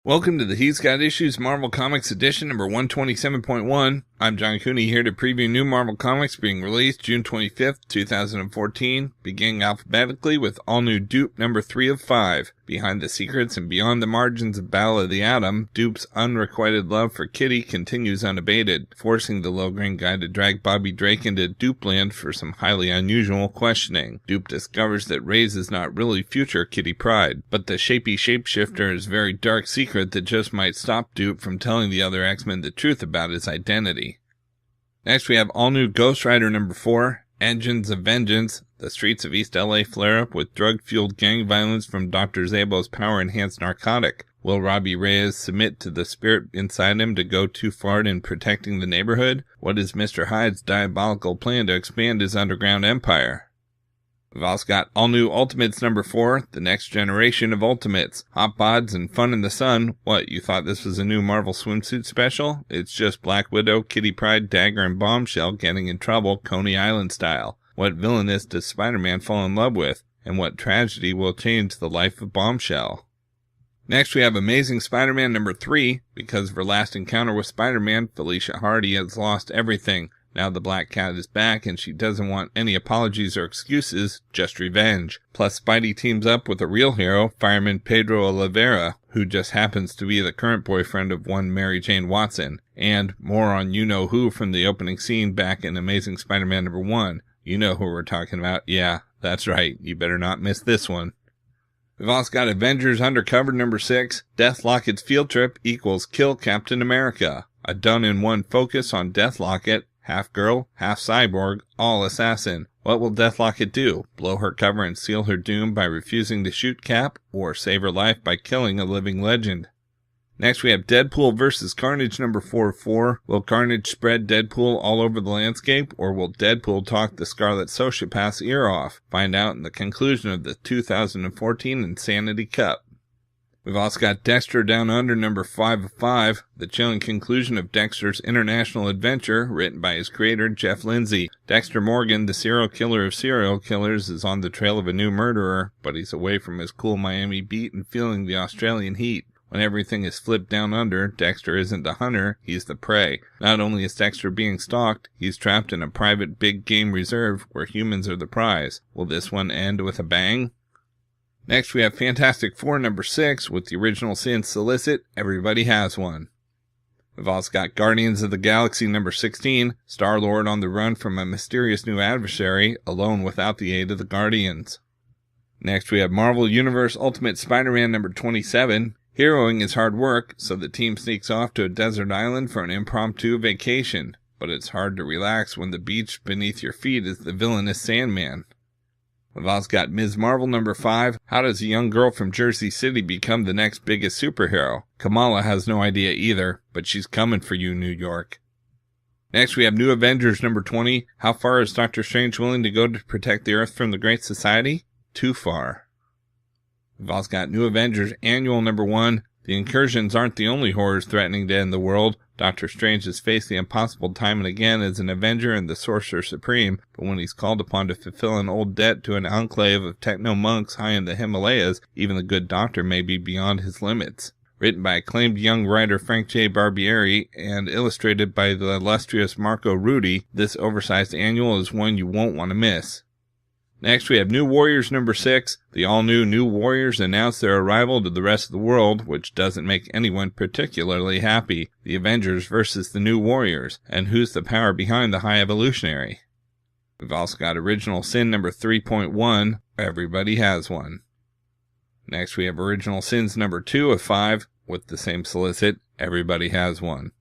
Welcome to the He's Got Issues Marvel Comics Edition number 127.1. I'm John Cooney here to preview new Marvel Comics being released June 25th, 2014, beginning alphabetically with all-new Doop number 3 of 5. Behind the secrets and beyond the margins of Battle of the Atom, Doop's unrequited love for Kitty continues unabated, forcing the low-grade guy to drag Bobby Drake into Doopland for some highly unusual questioning. Doop discovers that Ray's is not really future Kitty Pryde, but the shapy shapeshifter is a very dark secret that just might stop Doop from telling the other X-Men the truth about his identity. Next we have all-new Ghost Rider number 4, Engines of Vengeance. The streets of East LA flare up with drug-fueled gang violence from Dr. Zabo's power-enhanced narcotic. Will Robbie Reyes submit to the spirit inside him to go too far in protecting the neighborhood? What is Mr. Hyde's diabolical plan to expand his underground empire? We've also got all-new Ultimates number 4, the next generation of Ultimates. Hot bods and fun in the sun. What, you thought this was a new Marvel swimsuit special? It's just Black Widow, Kitty Pryde, Dagger, and Bombshell getting in trouble Coney Island style. What villainess does Spider-Man fall in love with? And what tragedy will change the life of Bombshell? Next we have Amazing Spider-Man number 3. Because of her last encounter with Spider-Man, Felicia Hardy has lost everything. Now the Black Cat is back and she doesn't want any apologies or excuses, just revenge. Plus Spidey teams up with a real hero, fireman Pedro Oliveira, who just happens to be the current boyfriend of one Mary Jane Watson. And more on you-know-who from the opening scene back in Amazing Spider-Man number 1. You know who we're talking about. Yeah, that's right. You better not miss this one. We've also got Avengers Undercover number 6. Deathlocket's field trip equals Kill Captain America. A done-in-one focus on Deathlocket. Half girl, half cyborg, all assassin. What will Deathlocket do? Blow her cover and seal her doom by refusing to shoot Cap, or save her life by killing a living legend? Next we have Deadpool Vs Carnage number 4 of 4. Will Carnage spread Deadpool all over the landscape, or will Deadpool talk the Scarlet Sociopath's ear off? Find out in the conclusion of the 2014 Insanity Cup. We've also got Dexter Down Under number 5 of 5, the chilling conclusion of Dexter's international adventure, written by his creator, Jeff Lindsay. Dexter Morgan, the serial killer of serial killers, is on the trail of a new murderer, but he's away from his cool Miami beat and feeling the Australian heat. When everything is flipped down under, Dexter isn't the hunter, he's the prey. Not only is Dexter being stalked, he's trapped in a private big game reserve where humans are the prize. Will this one end with a bang? Next we have Fantastic Four number 6 with the original sin solicit, Everybody Has One. We've also got Guardians of the Galaxy number 16, Star-Lord on the run from a mysterious new adversary, alone without the aid of the Guardians. Next we have Marvel Universe Ultimate Spider-Man number 27, heroing is hard work, so the team sneaks off to a desert island for an impromptu vacation. But it's hard to relax when the beach beneath your feet is the villainous Sandman. We've also got Ms. Marvel number 5. How does a young girl from Jersey City become the next biggest superhero? Kamala has no idea either, but she's coming for you, New York. Next we have New Avengers number 20. How far is Doctor Strange willing to go to protect the Earth from the Great Society? Too far. We've also got New Avengers Annual number 1. The incursions aren't the only horrors threatening to end the world. Dr. Strange has faced the impossible time and again as an Avenger and the Sorcerer Supreme, but when he's called upon to fulfill an old debt to an enclave of techno-monks high in the Himalayas, even the good doctor may be beyond his limits. Written by acclaimed young writer Frank J. Barbieri and illustrated by the illustrious Marco Rudy, this oversized annual is one you won't want to miss. Next we have New Warriors number 6. The all-new New Warriors announce their arrival to the rest of the world, which doesn't make anyone particularly happy. The Avengers versus the New Warriors, and who's the power behind the High Evolutionary? We've also got Original Sin number 3.1, Everybody Has One. Next we have Original Sins number 2 of 5, with the same solicit, Everybody Has One.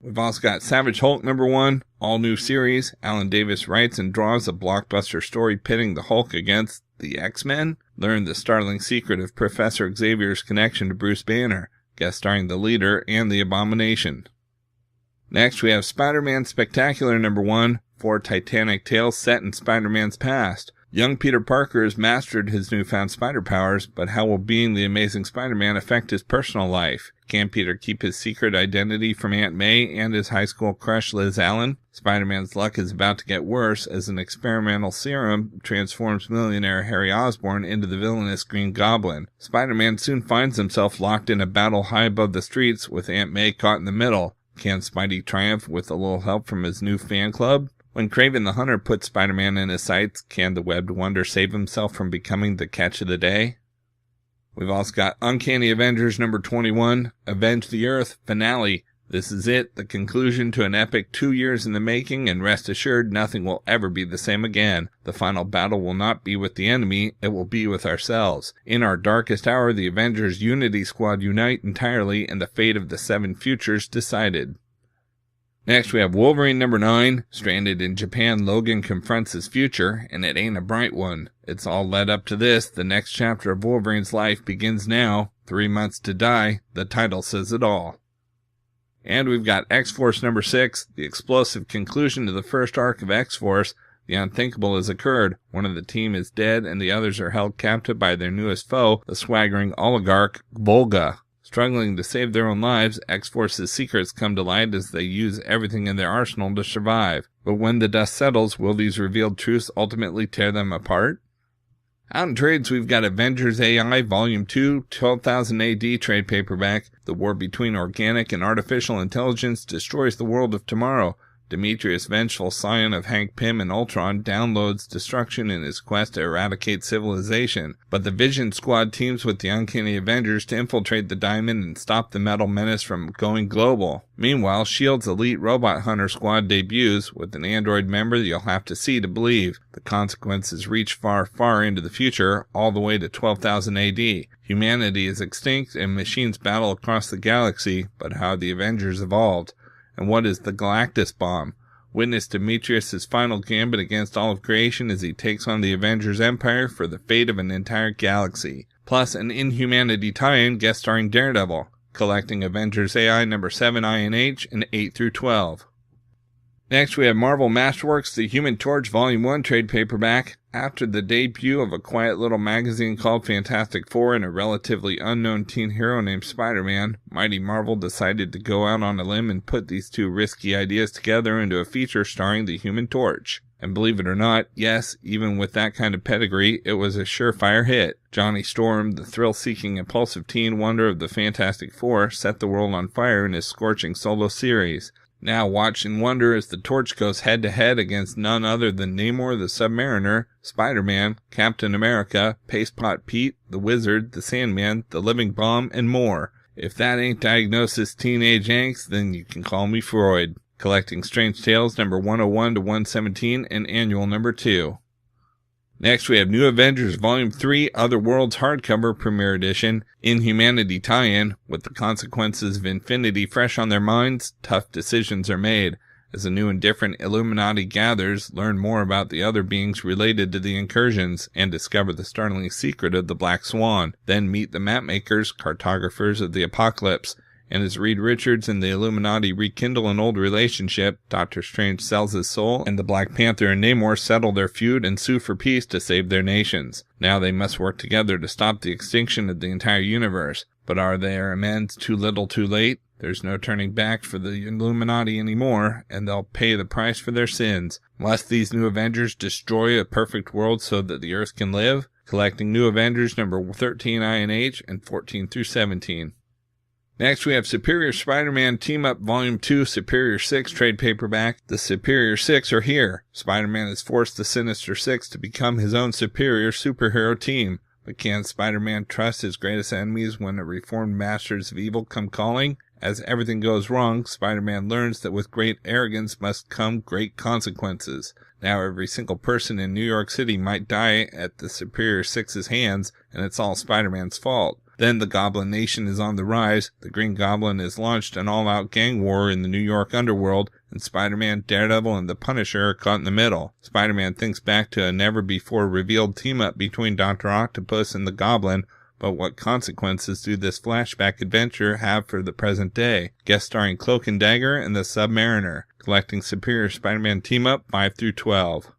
We've also got Savage Hulk number 1, all new series. Alan Davis writes and draws a blockbuster story pitting the Hulk against the X-Men. Learn the startling secret of Professor Xavier's connection to Bruce Banner, guest starring the Leader and the Abomination. Next we have Spider-Man Spectacular number 1, 4 Titanic tales set in Spider-Man's past. Young Peter Parker has mastered his newfound spider powers, but how will being the Amazing Spider-Man affect his personal life? Can Peter keep his secret identity from Aunt May and his high school crush Liz Allen? Spider-Man's luck is about to get worse as an experimental serum transforms millionaire Harry Osborn into the villainous Green Goblin. Spider-Man soon finds himself locked in a battle high above the streets with Aunt May caught in the middle. Can Spidey triumph with a little help from his new fan club? When Kraven the Hunter puts Spider-Man in his sights, can the Webbed Wonder save himself from becoming the catch of the day? We've also got Uncanny Avengers number 21, Avenge the Earth, finale. This is it, the conclusion to an epic 2 years in the making, and rest assured nothing will ever be the same again. The final battle will not be with the enemy, it will be with ourselves. In our darkest hour, the Avengers Unity Squad unite entirely, and the fate of the 7 futures decided. Next, we have Wolverine number 9. Stranded in Japan, Logan confronts his future, and it ain't a bright one. It's all led up to this. The next chapter of Wolverine's life begins now. 3 months to die. The title says it all. And we've got X-Force number 6, the explosive conclusion to the first arc of X-Force. The unthinkable has occurred. One of the team is dead, and the others are held captive by their newest foe, the swaggering oligarch, Volga. Struggling to save their own lives, X-Force's secrets come to light as they use everything in their arsenal to survive. But when the dust settles, will these revealed truths ultimately tear them apart? Out in trades, we've got Avengers A.I. Volume 2, 12,000 AD trade paperback. The war between organic and artificial intelligence destroys the world of tomorrow. Demetrius, vengeful scion of Hank Pym and Ultron, downloads destruction in his quest to eradicate civilization. But the Vision Squad teams with the Uncanny Avengers to infiltrate the Diamond and stop the Metal Menace from going global. Meanwhile, S.H.I.E.L.D.'s elite robot hunter squad debuts with an android member that you'll have to see to believe. The consequences reach far, far into the future, all the way to 12,000 AD. Humanity is extinct and machines battle across the galaxy, but how the Avengers evolved. And what is the Galactus Bomb? Witness Demetrius' final gambit against all of creation as he takes on the Avengers Empire for the fate of an entire galaxy. Plus an Inhumanity tie-in guest starring Daredevil, collecting Avengers A.I. number 7 INH and 8 through 12. Next, we have Marvel Masterworks, The Human Torch Volume 1 trade paperback. After the debut of a quiet little magazine called Fantastic Four and a relatively unknown teen hero named Spider-Man, Mighty Marvel decided to go out on a limb and put these two risky ideas together into a feature starring the Human Torch. And believe it or not, yes, even with that kind of pedigree, it was a surefire hit. Johnny Storm, the thrill-seeking, impulsive teen wonder of the Fantastic Four, set the world on fire in his scorching solo series. Now watch and wonder as the Torch goes head-to-head against none other than Namor the Submariner, Spider-Man, Captain America, Pastepot Pete, the Wizard, the Sandman, the Living Bomb, and more. If that ain't Diagnosis Teenage Angst, then you can call me Freud. Collecting Strange Tales number 101 to 117 and Annual number 2. Next, we have New Avengers Volume 3, Other Worlds hardcover premiere edition, Inhumanity tie-in. With the consequences of infinity fresh on their minds, tough decisions are made. As a new and different Illuminati gathers, learn more about the other beings related to the incursions, and discover the startling secret of the Black Swan. Then meet the mapmakers, cartographers of the apocalypse. And as Reed Richards and the Illuminati rekindle an old relationship, Doctor Strange sells his soul, and the Black Panther and Namor settle their feud and sue for peace to save their nations. Now they must work together to stop the extinction of the entire universe. But are their amends too little too late? There's no turning back for the Illuminati anymore, and they'll pay the price for their sins. Must these new Avengers destroy a perfect world so that the Earth can live? Collecting New Avengers number 13 INH and 14 through 17. Next, we have Superior Spider-Man Team-Up Volume 2 Superior 6 trade paperback. The Superior 6 are here. Spider-Man has forced the Sinister Six to become his own superior superhero team. But can Spider-Man trust his greatest enemies when the reformed masters of evil come calling? As everything goes wrong, Spider-Man learns that with great arrogance must come great consequences. Now every single person in New York City might die at the Superior Six's hands, and it's all Spider-Man's fault. Then the Goblin Nation is on the rise, the Green Goblin has launched an all-out gang war in the New York underworld, and Spider-Man, Daredevil, and the Punisher are caught in the middle. Spider-Man thinks back to a never-before-revealed team-up between Dr. Octopus and the Goblin, but what consequences do this flashback adventure have for the present day? Guest starring Cloak and Dagger and the Submariner, collecting Superior Spider-Man Team-Up 5 through 12.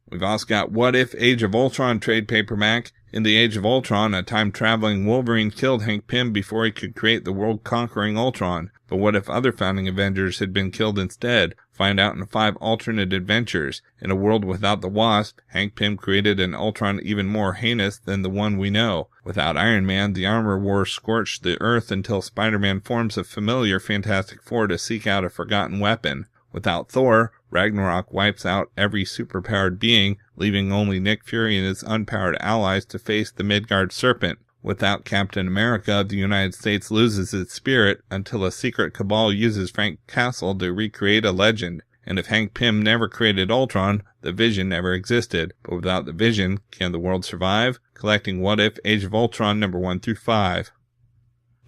We've also got What If Age of Ultron trade paperback. In the Age of Ultron, a time-traveling Wolverine killed Hank Pym before he could create the world-conquering Ultron. But what if other founding Avengers had been killed instead? Find out in 5 alternate adventures. In a world without the Wasp, Hank Pym created an Ultron even more heinous than the one we know. Without Iron Man, the armor war scorched the earth until Spider-Man forms a familiar Fantastic Four to seek out a forgotten weapon. Without Thor, Ragnarok wipes out every superpowered being, leaving only Nick Fury and his unpowered allies to face the Midgard Serpent. Without Captain America, the United States loses its spirit until a secret cabal uses Frank Castle to recreate a legend. And if Hank Pym never created Ultron, the Vision never existed. But without the Vision, can the world survive? Collecting What If Age of Ultron number 1 through 5.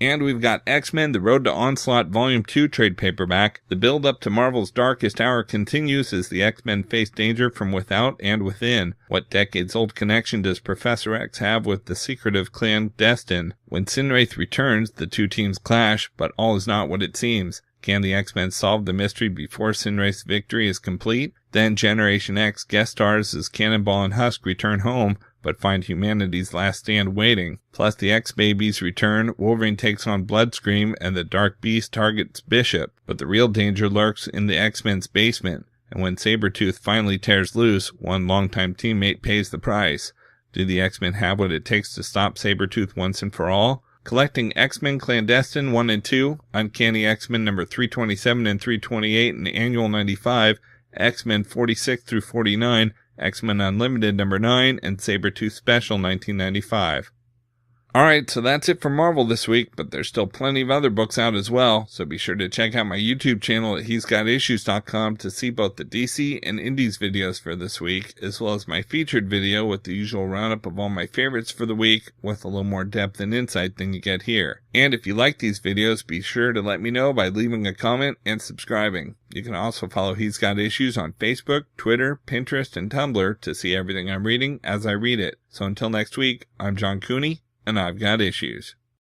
And we've got X-Men The Road to Onslaught Volume 2 trade paperback. The build-up to Marvel's Darkest Hour continues as the X-Men face danger from without and within. What decades-old connection does Professor X have with the secretive clan Destin? When Sinwraith returns, the two teams clash, but all is not what it seems. Can the X-Men solve the mystery before Sinwraith's victory is complete? Then Generation X guest stars as Cannonball and Husk return home, but find humanity's last stand waiting. Plus the X-Babies return, Wolverine takes on Bloodscream, and the Dark Beast targets Bishop. But the real danger lurks in the X-Men's basement, and when Sabretooth finally tears loose, one longtime teammate pays the price. Do the X-Men have what it takes to stop Sabretooth once and for all? Collecting X-Men Clandestine 1 and 2, Uncanny X-Men number 327 and 328 and Annual 95, X-Men 46 through 49, X-Men Unlimited number 9, and Sabretooth Special 1995. Alright, so that's it for Marvel this week, but there's still plenty of other books out as well, so be sure to check out my YouTube channel at he'sgotissues.com to see both the DC and Indies videos for this week, as well as my featured video with the usual roundup of all my favorites for the week, with a little more depth and insight than you get here. And if you like these videos, be sure to let me know by leaving a comment and subscribing. You can also follow He's Got Issues on Facebook, Twitter, Pinterest, and Tumblr to see everything I'm reading as I read it. So until next week, I'm John Cooney, and I've got issues.